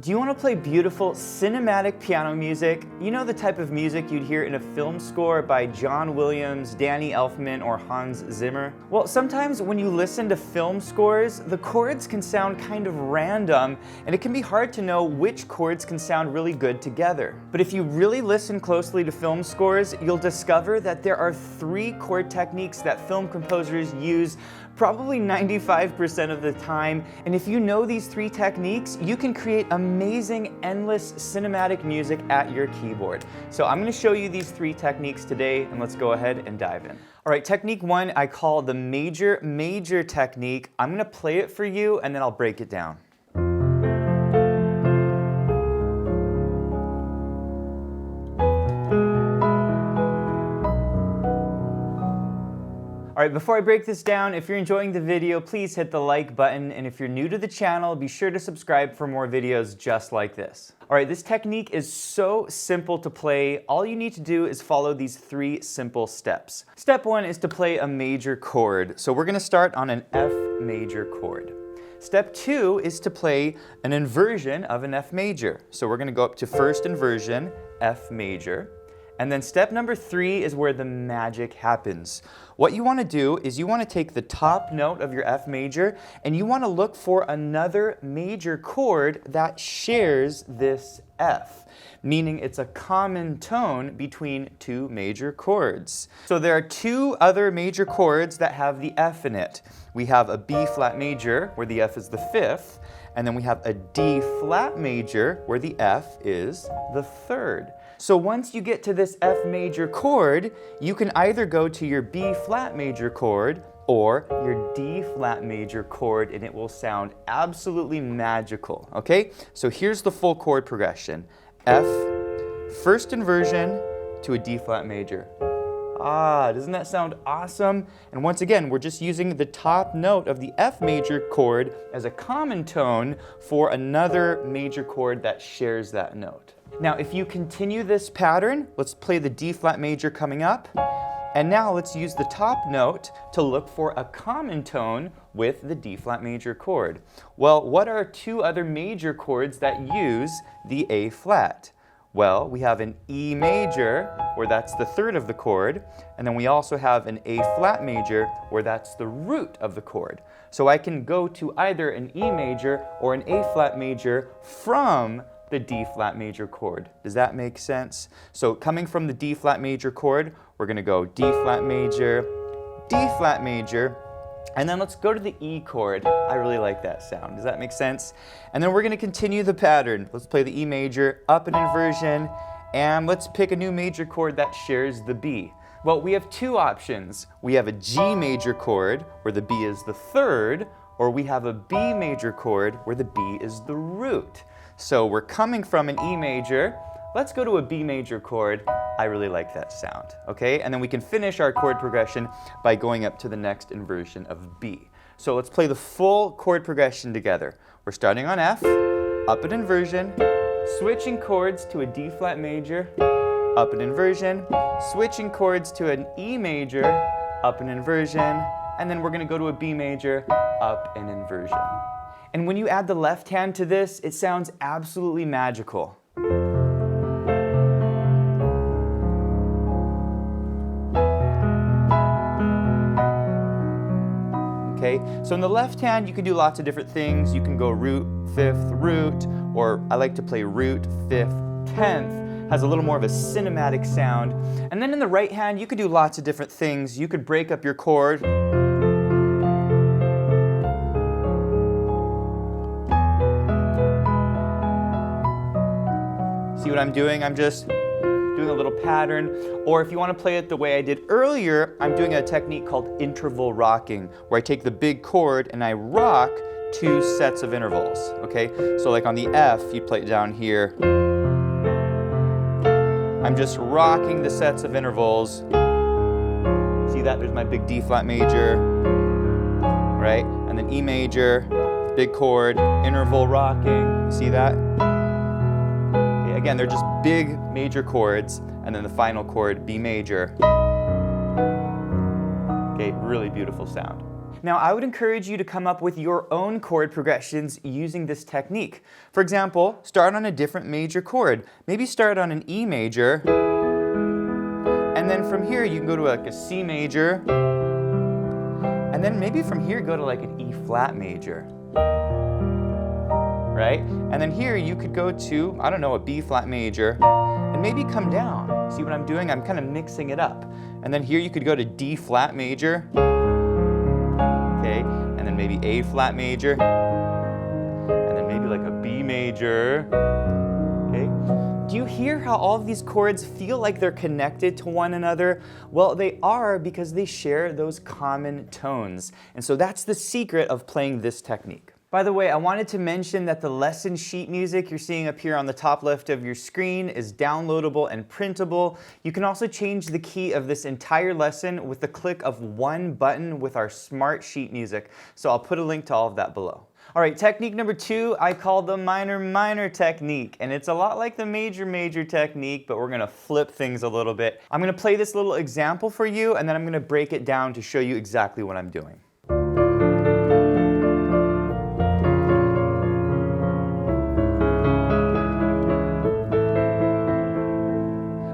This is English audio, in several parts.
Do you want to play beautiful cinematic piano music? You know, the type of music you'd hear in a film score by John Williams, Danny Elfman, or Hans Zimmer? Well, sometimes when you listen to film scores, the chords can sound kind of random, and it can be hard to know which chords can sound really good together. But if you really listen closely to film scores, you'll discover that there are 3 chord techniques that film composers use probably 95% of the time. And if you know these 3 techniques, you can create amazing, endless cinematic music at your keyboard. So I'm going to show you these 3 techniques today, and let's go ahead and dive in. All right, technique 1 I call the major technique. I'm going to play it for you, and then I'll break it down. All right, before I break this down, if you're enjoying the video, please hit the like button, and if you're new to the channel, be sure to subscribe for more videos just like this. All right, this technique is so simple to play. All you need to do is follow these 3 simple steps. Step 1 is to play a major chord. So we're gonna start on an F major chord. Step 2 is to play an inversion of an F major. So we're gonna go up to first inversion, F major. And then step number 3 is where the magic happens. What you want to do is you want to take the top note of your F major and you want to look for another major chord that shares this F, meaning it's a common tone between 2 major chords. So there are 2 other major chords that have the F in it. We have a B flat major where the F is the 5th, and then we have a D flat major where the F is the 3rd. So once you get to this F major chord, you can either go to your B flat major chord or your D flat major chord, and it will sound absolutely magical, okay? So here's the full chord progression. F, first inversion to a D flat major. Ah, doesn't that sound awesome? And once again, we're just using the top note of the F major chord as a common tone for another major chord that shares that note. Now, if you continue this pattern, let's play the D flat major coming up. And now let's use the top note to look for a common tone with the D flat major chord. Well, what are 2 other major chords that use the A flat? Well, we have an E major, where that's the 3rd of the chord, and then we also have an A flat major, where that's the root of the chord. So I can go to either an E major or an A flat major from the D flat major chord. Does that make sense? So coming from the D flat major chord, we're going to go D flat major, and then let's go to the E chord. I really like that sound. Does that make sense? And then we're going to continue the pattern. Let's play the E major, up an inversion, and let's pick a new major chord that shares the B. Well, we have 2 options. We have a G major chord, where the B is the 3rd, or we have a B major chord, where the B is the root. So we're coming from an E major. Let's go to a B major chord. I really like that sound, okay? And then we can finish our chord progression by going up to the next inversion of B. So let's play the full chord progression together. We're starting on F, up an inversion, switching chords to a D flat major, up an inversion, switching chords to an E major, up an inversion, and then we're gonna go to a B major, up an inversion. And when you add the left hand to this, it sounds absolutely magical. Okay, so in the left hand, you can do lots of different things. You can go root, 5th, root, or I like to play root, 5th, 10th. Has a little more of a cinematic sound. And then in the right hand, you could do lots of different things. You could break up your chord. See what I'm doing? I'm just doing a little pattern. Or if you want to play it the way I did earlier, I'm doing a technique called interval rocking, where I take the big chord and I rock 2 sets of intervals, okay? So like on the F, you play it down here. I'm just rocking the sets of intervals. See that? There's my big D flat major, right? And then E major, big chord, interval rocking. See that? Again, they're just big major chords, and then the final chord, B major. Okay, really beautiful sound. Now, I would encourage you to come up with your own chord progressions using this technique. For example, start on a different major chord. Maybe start on an E major, and then from here you can go to like a C major, and then maybe from here go to like an E flat major. Right? And then here you could go to, I don't know, a B flat major, and maybe come down. See what I'm doing? I'm kind of mixing it up. And then here you could go to D flat major, okay, and then maybe A flat major, and then maybe like a B major, okay. Do you hear how all of these chords feel like they're connected to one another? Well, they are because they share those common tones. And so that's the secret of playing this technique. By the way, I wanted to mention that the lesson sheet music you're seeing up here on the top left of your screen is downloadable and printable. You can also change the key of this entire lesson with the click of one button with our smart sheet music. So I'll put a link to all of that below. All right, technique number 2, I call the minor-minor technique, and it's a lot like the major-major technique, but we're gonna flip things a little bit. I'm gonna play this little example for you, and then I'm gonna break it down to show you exactly what I'm doing.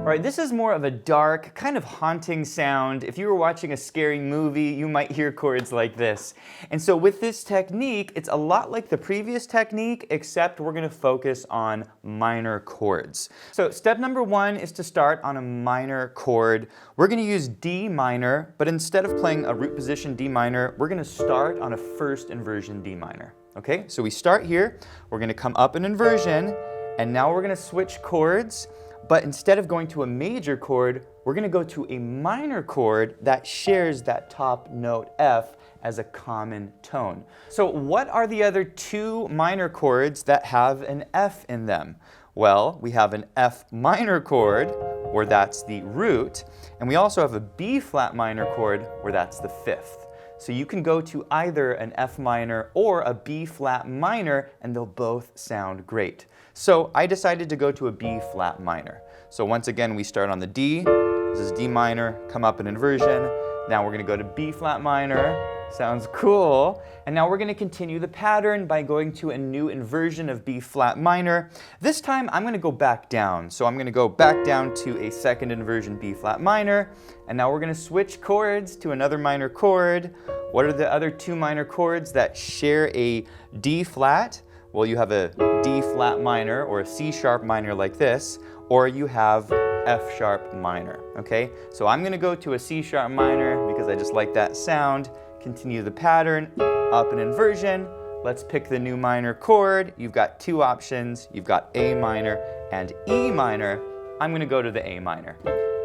All right, this is more of a dark, kind of haunting sound. If you were watching a scary movie, you might hear chords like this. And so with this technique, it's a lot like the previous technique, except we're gonna focus on minor chords. So step number 1 is to start on a minor chord. We're gonna use D minor, but instead of playing a root position D minor, we're gonna start on a first inversion D minor. Okay, so we start here, we're gonna come up an inversion, and now we're gonna switch chords. But instead of going to a major chord, we're going to go to a minor chord that shares that top note F as a common tone. So what are the other 2 minor chords that have an F in them? Well, we have an F minor chord, where that's the root, and we also have a B flat minor chord, where that's the 5th. So you can go to either an F minor or a B flat minor, and they'll both sound great. So I decided to go to a B flat minor. So once again, we start on the D. This is D minor, come up an inversion. Now we're gonna go to B flat minor. Sounds cool. And now we're gonna continue the pattern by going to a new inversion of B flat minor. This time I'm gonna go back down. So I'm gonna go back down to a second inversion B flat minor. And now we're gonna switch chords to another minor chord. What are the other 2 minor chords that share a D flat? Well, you have a D flat minor or a C sharp minor like this, or you have F sharp minor, okay? So I'm gonna go to a C sharp minor because I just like that sound. Continue the pattern, up an inversion. Let's pick the new minor chord. You've got 2 options. You've got A minor and E minor. I'm gonna go to the A minor.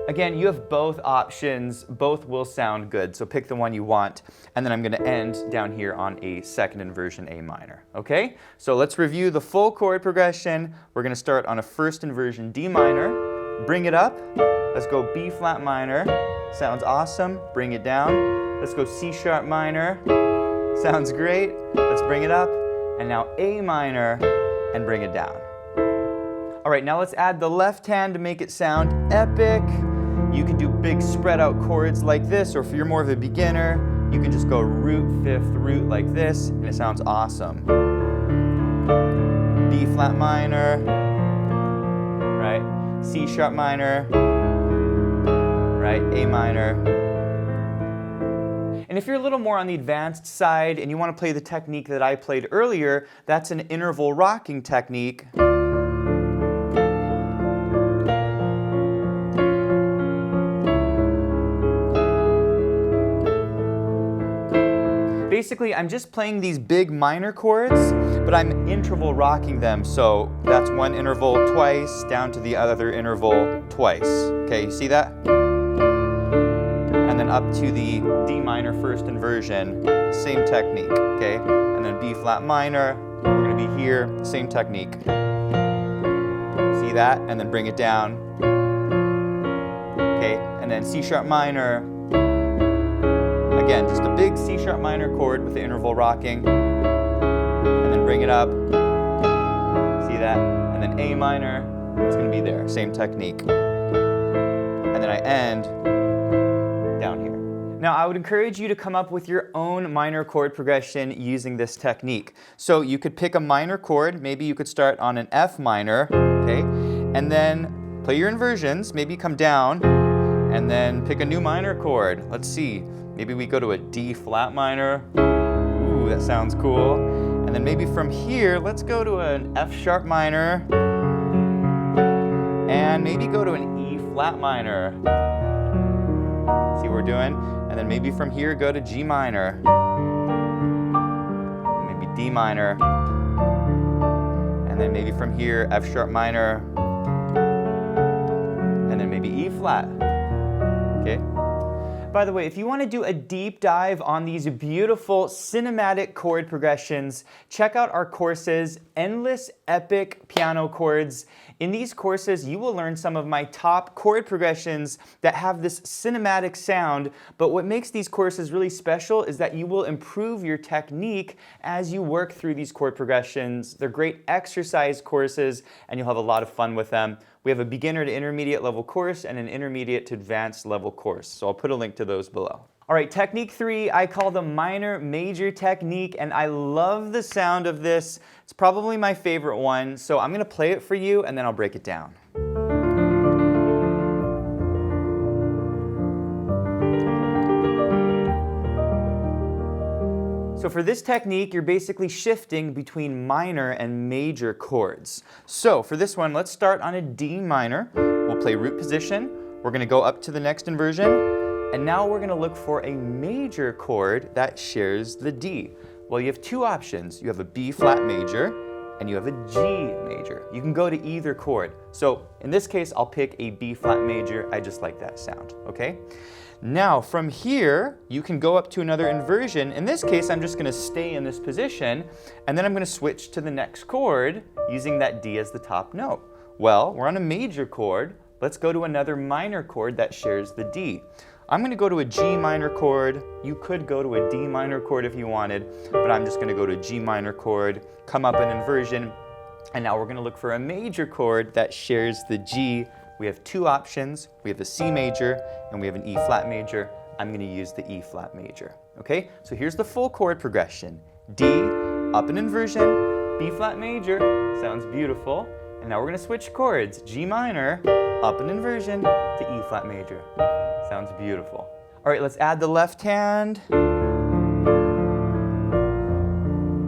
Again, you have both options. Both will sound good, so pick the one you want. And then I'm gonna end down here on a second inversion A minor, okay? So let's review the full chord progression. We're gonna start on a first inversion D minor, bring it up. Let's go B flat minor, sounds awesome, bring it down. Let's go C sharp minor, sounds great. Let's bring it up. And now A minor, and bring it down. All right, now let's add the left hand to make it sound epic. You can do big spread out chords like this, or if you're more of a beginner, you can just go root, 5th, root like this, and it sounds awesome. B flat minor, right? C sharp minor, right? A minor. And if you're a little more on the advanced side and you want to play the technique that I played earlier, that's an interval rocking technique. Basically, I'm just playing these big minor chords, but I'm interval rocking them. So that's one interval twice, down to the other interval twice. Okay, you see that? And then up to the D minor first inversion, same technique, okay? And then B flat minor, we're gonna be here, same technique. See that? And then bring it down. Okay, and then C sharp minor. Again, just a big C sharp minor chord with the interval rocking, and then bring it up, see that? And then A minor, it's gonna be there, same technique. And then I end down here. Now, I would encourage you to come up with your own minor chord progression using this technique. So you could pick a minor chord, maybe you could start on an F minor, okay? And then play your inversions, maybe come down, and then pick a new minor chord. Let's see, maybe we go to a D flat minor. Ooh, that sounds cool. And then maybe from here, let's go to an F sharp minor, and maybe go to an E flat minor. See what we're doing? And then maybe from here, go to G minor. Maybe D minor. And then maybe from here, F sharp minor. And then maybe E flat. Okay? By the way, if you want to do a deep dive on these beautiful cinematic chord progressions, check out our courses, Endless Epic Piano Chords. In these courses, you will learn some of my top chord progressions that have this cinematic sound, but what makes these courses really special is that you will improve your technique as you work through these chord progressions. They're great exercise courses, and you'll have a lot of fun with them. We have a beginner to intermediate level course and an intermediate to advanced level course, so I'll put a link to those below. All right, technique 3, I call the minor major technique, and I love the sound of this. It's probably my favorite one, so I'm gonna play it for you and then I'll break it down. So for this technique, you're basically shifting between minor and major chords. So for this one, let's start on a D minor. We'll play root position. We're gonna go up to the next inversion. And now we're gonna look for a major chord that shares the D. Well, you have two options. You have a B flat major and you have a G major. You can go to either chord. So in this case, I'll pick a B flat major. I just like that sound, okay? Now from here, you can go up to another inversion. In this case, I'm just gonna stay in this position, and then I'm gonna switch to the next chord using that D as the top note. Well, we're on a major chord. Let's go to another minor chord that shares the D. I'm gonna go to a G minor chord. You could go to a D minor chord if you wanted, but I'm just gonna go to a G minor chord, come up an inversion, and now we're gonna look for a major chord that shares the G. We have two options. We have a C major and we have an E flat major. I'm gonna use the E flat major, okay? So here's the full chord progression. D, up an inversion, B flat major, sounds beautiful. And now we're gonna switch chords. G minor, up an inversion to E flat major. Sounds beautiful. All right, let's add the left hand.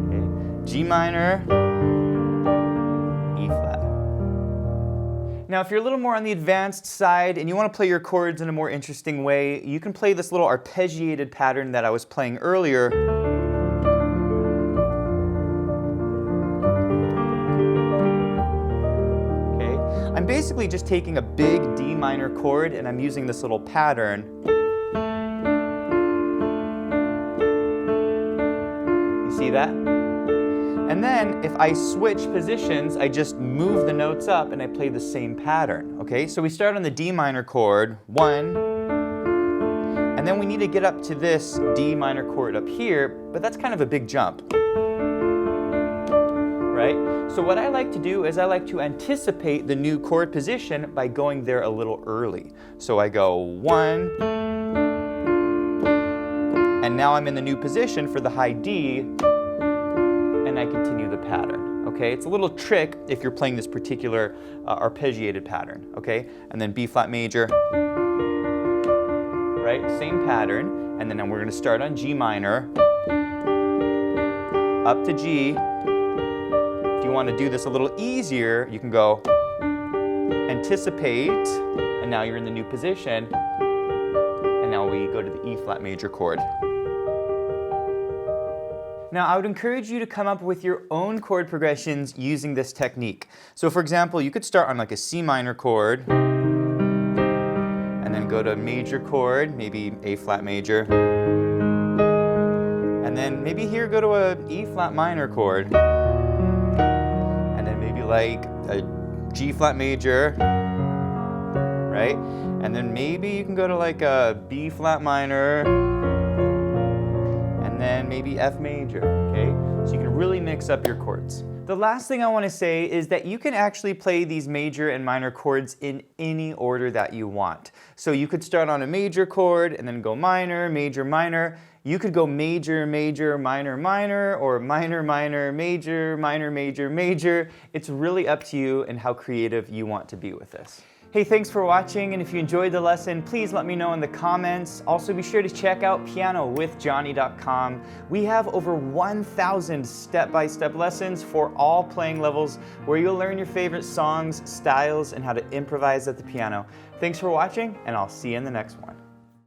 Okay. G minor, E flat. Now, if you're a little more on the advanced side and you want to play your chords in a more interesting way, you can play this little arpeggiated pattern that I was playing earlier. Okay. I'm basically just taking a big D minor chord and I'm using this little pattern. You see that? And then if I switch positions, I just move the notes up and I play the same pattern, okay? So we start on the D minor chord, 1, and then we need to get up to this D minor chord up here, but that's kind of a big jump, right? So what I like to do is I like to anticipate the new chord position by going there a little early. So I go 1, and now I'm in the new position for the high D, and I continue the pattern, okay? It's a little trick if you're playing this particular arpeggiated pattern, okay? And then B flat major, right? Same pattern, and then we're gonna start on G minor, up to G. If you wanna do this a little easier, you can go anticipate, and now you're in the new position, and now we go to the E flat major chord. Now, I would encourage you to come up with your own chord progressions using this technique. So for example, you could start on like a C minor chord, and then go to a major chord, maybe A flat major, and then maybe here go to a E flat minor chord, and then maybe like a G flat major, right? And then maybe you can go to like a B flat minor, and then maybe F major, okay? So you can really mix up your chords. The last thing I want to say is that you can actually play these major and minor chords in any order that you want. So you could start on a major chord and then go minor, major, minor. You could go major, major, minor, minor, or minor, minor, major, minor, major, major. It's really up to you and how creative you want to be with this. Hey, thanks for watching, and if you enjoyed the lesson, please let me know in the comments. Also, be sure to check out pianowithjonny.com. We have over 1,000 step-by-step lessons for all playing levels where you'll learn your favorite songs, styles, and how to improvise at the piano. Thanks for watching, and I'll see you in the next one.